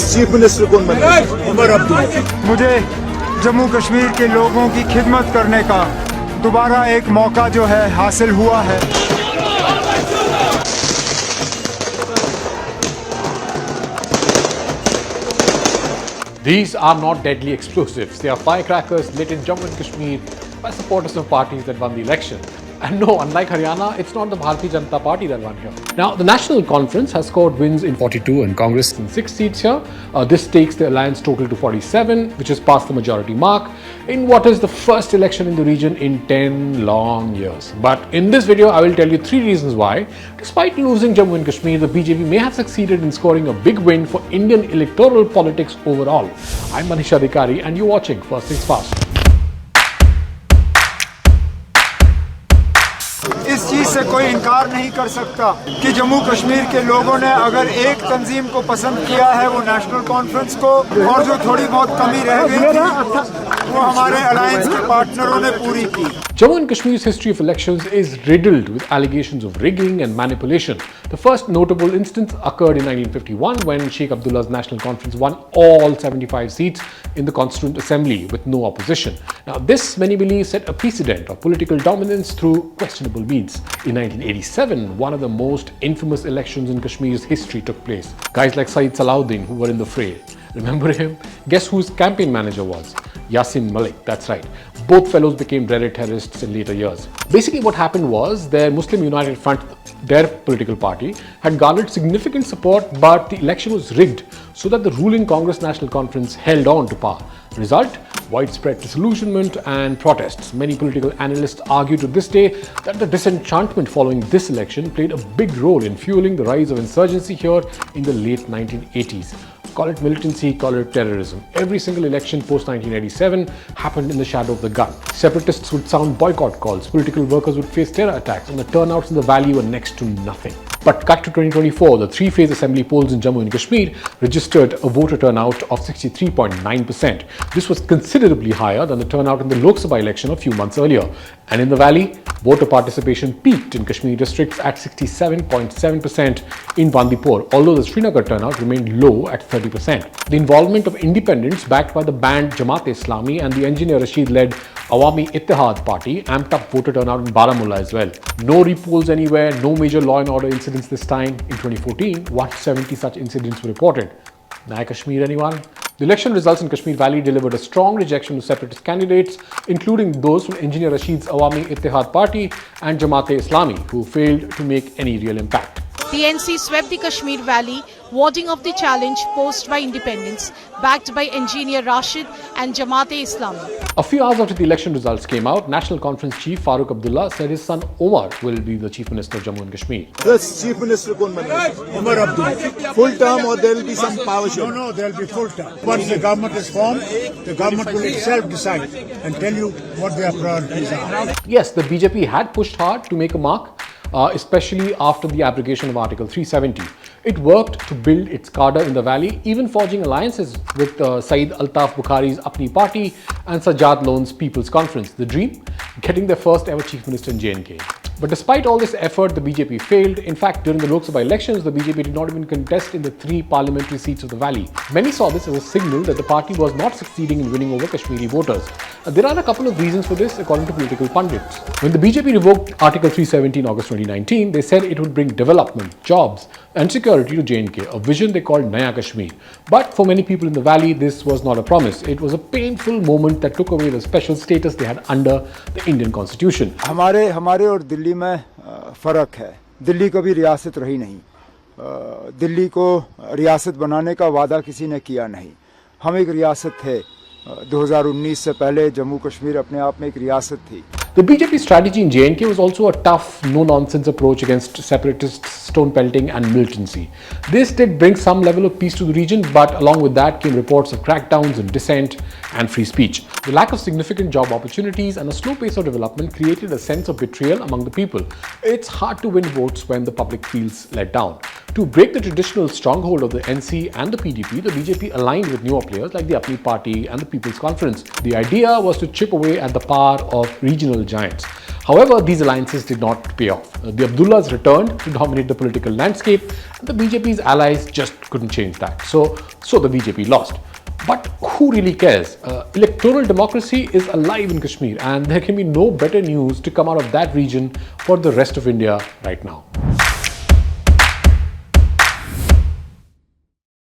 Chief minister कौन बने? मुझे जम्मू कश्मीर के लोगों की खिदमत करने का दोबारा एक मौका जो है हासिल हुआ है। These are not deadly explosives. They are firecrackers lit in Jammu and Kashmir by supporters of parties that won the election. And no, unlike Haryana, it's not the Bharatiya Janata Party that won here. Now, the National Conference has scored wins in 42 and Congress in 6 seats here. This takes the alliance total to 47, which is past the majority mark, in what is the first election in the region in 10 long years. But in this video, I will tell you 3 reasons why, despite losing Jammu and Kashmir, the BJP may have succeeded in scoring a big win for Indian electoral politics overall. I'm Manish Adhikary and you're watching First Things Fast. इस चीज से कोई इनकार नहीं कर सकता कि जम्मू कश्मीर के लोगों ने अगर एक तंजीम को पसंद किया है वो नेशनल कॉन्फ्रेंस को, और जो थोड़ी बहुत कमी रह गई थी वो हमारे अलायंस के पार्टनरों ने पूरी की। Jammu and Kashmir's history of elections is riddled with allegations of rigging and manipulation. The first notable instance occurred in 1951 when Sheikh Abdullah's National Conference won all 75 seats in the Constituent Assembly with no opposition. Now this, many believe, set a precedent of political dominance through questionable means. In 1987, one of the most infamous elections in Kashmir's history took place. Guys like Saeed Salahuddin, who were in the fray. Remember him? Guess whose campaign manager was? Yasin Malik, that's right. Both fellows became dreaded terrorists in later years. Basically what happened was their Muslim United Front, their political party, had garnered significant support, but the election was rigged so that the ruling Congress National Conference held on to power. Result? Widespread disillusionment and protests. Many political analysts argue to this day that the disenchantment following this election played a big role in fueling the rise of insurgency here in the late 1980s. Call it militancy, call it terrorism. Every single election post-1987 happened in the shadow of the gun. Separatists would sound boycott calls, political workers would face terror attacks, and the turnouts in the valley were next to nothing. But cut to 2024, the 3-phase assembly polls in Jammu and Kashmir registered a voter turnout of 63.9%. This was considerably higher than the turnout in the Lok Sabha election a few months earlier. And in the valley, voter participation peaked in Kashmir districts at 67.7% in Bandipur, although the Srinagar turnout remained low at 30%. The involvement of independents backed by the banned Jamaat-e-Islami and the engineer Rashid-led Awami Ittihad Party amped up voter turnout in Baramulla as well. No repolls anywhere, no major law and order incidents this time. In 2014, 170 such incidents were reported. Naya Kashmir, anyone? The election results in Kashmir Valley delivered a strong rejection to separatist candidates, including those from engineer Rashid's Awami Ittihad Party and Jamaat-e-Islami, who failed to make any real impact. The NC swept the Kashmir Valley, warding off the challenge posed by independents, backed by engineer Rashid and Jamaat-e-Islami. A few hours after the election results came out, National Conference Chief Farooq Abdullah said his son Omar will be the Chief Minister of Jammu and Kashmir. Yes, Chief Minister कौन बने? Omar Abdullah. Full term or there will be some power show? No, there will be full term. Once the government is formed, the government will itself decide and tell you what their priorities are. Yes, the BJP had pushed hard to make a mark, especially after the abrogation of Article 370. It worked to build its cadre in the valley, even forging alliances with Saeed Altaf Bukhari's Apni Party and Sajjad Lone's People's Conference. The dream? Getting their first ever Chief Minister in J&K. But despite all this effort, the BJP failed. In fact, during the Lok Sabha elections, the BJP did not even contest in the 3 parliamentary seats of the valley. Many saw this as a signal that the party was not succeeding in winning over Kashmiri voters. There are a couple of reasons for this, according to political pundits. When the BJP revoked Article 370 in August 2019, they said it would bring development, jobs, and security to J&K, a vision they called Naya Kashmir. But for many people in the valley, this was not a promise. It was a painful moment that took away the special status they had under the Indian Constitution. हमारे और दिल्ली में फ़र्क है। दिल्ली कभी रियासत रही नहीं। दिल्ली को रियासत बनाने का वादा किसी ने किया नहीं। हम एक रियासत थे। 2019 से पहले जम्मू कश्मीर अपने आप में एक रियासत थी। The BJP strategy in J&K was also a tough, no-nonsense approach against separatists, stone pelting and militancy. This did bring some level of peace to the region, but along with that came reports of crackdowns and dissent and free speech. The lack of significant job opportunities and a slow pace of development created a sense of betrayal among the people. It's hard to win votes when the public feels let down. To break the traditional stronghold of the NC and the PDP, the BJP aligned with newer players like the Apni Party and the People's Conference. The idea was to chip away at the power of regional giants. However, these alliances did not pay off. The Abdullahs returned to dominate the political landscape, and the BJP's allies just couldn't change that. So the BJP lost. But who really cares? Electoral democracy is alive in Kashmir, and there can be no better news to come out of that region for the rest of India right now.